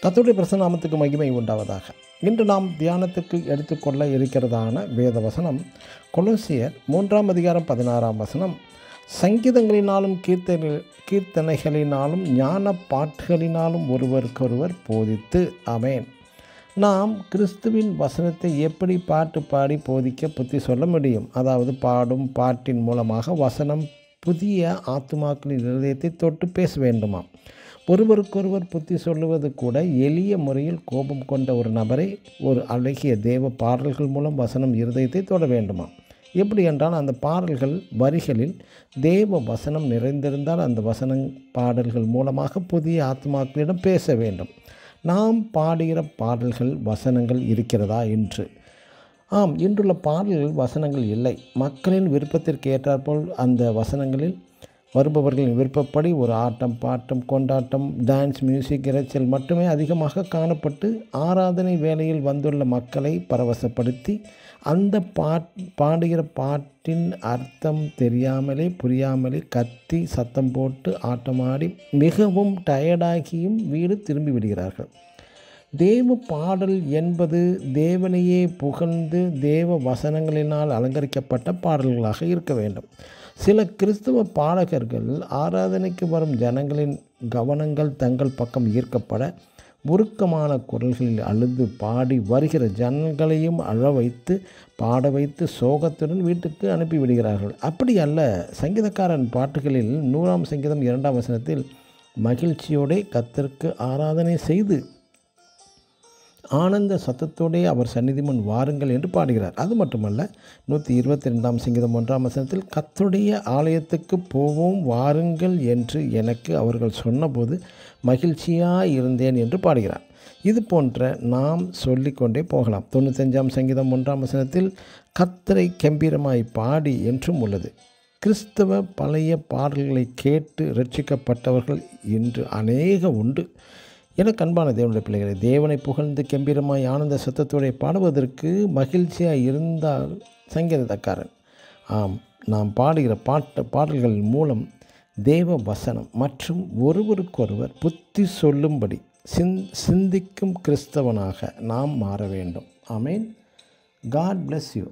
கர்த்தருடைய பிரசன்ன நாமத்துக்கு மகிமை உண்டாவதாக. இன்று நாம் தியானத்துக்கு எடுத்துக்கொள்ள இருக்கிறதான வேத வசனம் கொலோசியர் 3:16. சங்கீதங்களினாலும் கீர்த்தனைகளினாலும் ஞான பாட்டுகளினாலும் ஒருவருக்கொருவர் போதித்து. ஆமென். நாம் கிறிஸ்துவின் வசனத்தை எப்படி பாட்டு பாடி போதிக்க புத்தி சொல்ல முடியும்? அதாவது பாடும் பாட்டின் மூலமாக வசனம் புதிய ஆத்துமாக்களின் இருதயத்தை தொட்டு பேச வேண்டுமா? ஒருவருக்கொருவர் புத்தி சொல்லுவது கூட எளிய முறையில் கோபம் கொண்ட ஒரு நபரை ஒரு அழகிய தேவ பாடல்கள் மூலம் வசனம் இருதயத்தை தொட வேண்டுமா? எப்படி என்றால் அந்த பாடல்கள் வரிகளில் தேவ வசனம் நிறைந்திருந்தால் அந்த வசன பாடல்கள் மூலமாக புதிய ஆத்மாக்களிடம் பேச வேண்டும். நாம் பாடுகிற பாடல்கள் வசனங்கள் இருக்கிறதா என்று? ஆம், இன்றுள்ள பாடல்கள் வசனங்கள் இல்லை. மக்களின் விருப்பத்திற்கு ஏற்றாற்போல் அந்த வசனங்களில் வருபவர்களின் விருப்பப்படி ஒரு ஆட்டம், பாட்டம், கொண்டாட்டம், டான்ஸ், மியூசிக், இரைச்சல் மட்டுமே அதிகமாக காணப்பட்டு ஆராதனை வேளையில் வந்துள்ள மக்களை பரவசப்படுத்தி அந்த பாடுகிற பாட்டின் அர்த்தம் தெரியாமலே புரியாமலே கத்தி சத்தம் போட்டு ஆட்டமாடி மிகவும் டயர்டாகியும் வீடு திரும்பி விடுகிறார்கள். தேவ பாடல் என்பது தேவனையே புகழ்ந்து தேவ வசனங்களினால் அலங்கரிக்கப்பட்ட பாடல்களாக இருக்க வேண்டும். சில கிறிஸ்தவ பாடகர்கள் ஆராதனைக்கு வரும் ஜனங்களின் கவனங்கள் தங்கள் பக்கம் ஈர்க்கப்பட உருக்கமான குரல்களில் அழுது பாடி வருகிற ஜனங்களையும் அழ வைத்து பாட வைத்து சோகத்துடன் வீட்டுக்கு அனுப்பிவிடுகிறார்கள். அப்படி அல்ல. சங்கீதக்காரன் பாட்டுகளில் 100 சங்கீதம் 2 மகிழ்ச்சியோടെ கர்த்தருக்கு ஆராதனை செய்து ஆனந்த சத்தத்தோடே அவர் சந்நிதி முன் வாருங்கள் என்று பாடுகிறார். அது மட்டுமல்ல, 122 சங்கீதம் 1 கர்த்தருடைய ஆலயத்துக்கு போவோம் வாருங்கள் என்று எனக்கு அவர்கள் சொன்னபோது மகிழ்ச்சியாக இருந்தேன் என்று பாடுகிறார். இது போன்ற நாம் சொல்லிக்கொண்டே போகலாம். 95 சங்கீதம் 1 கர்த்தரை கம்பீரமாய் பாடி என்றும் உள்ளது. கிறிஸ்தவ பழைய பாடல்களை கேட்டு ரட்சிக்கப்பட்டவர்கள் இன்று அநேக உண்டு. எனக்கு அன்பான தேவனுடைய பிள்ளைகளை, தேவனை புகழ்ந்து கம்பீரமாய் ஆனந்த சத்தத்தோடு பாடுவதற்கு மகிழ்ச்சியாக இருந்தால் சங்கீதக்காரன். ஆம், நாம் பாடுகிற பாடல்கள் மூலம் தேவ வசனம் மற்றும் ஒருவருக்கொருவர் புத்தி சொல்லும்படி சிந்திக்கும் கிறிஸ்தவனாக நாம் மாற வேண்டும். ஆமென். God bless you.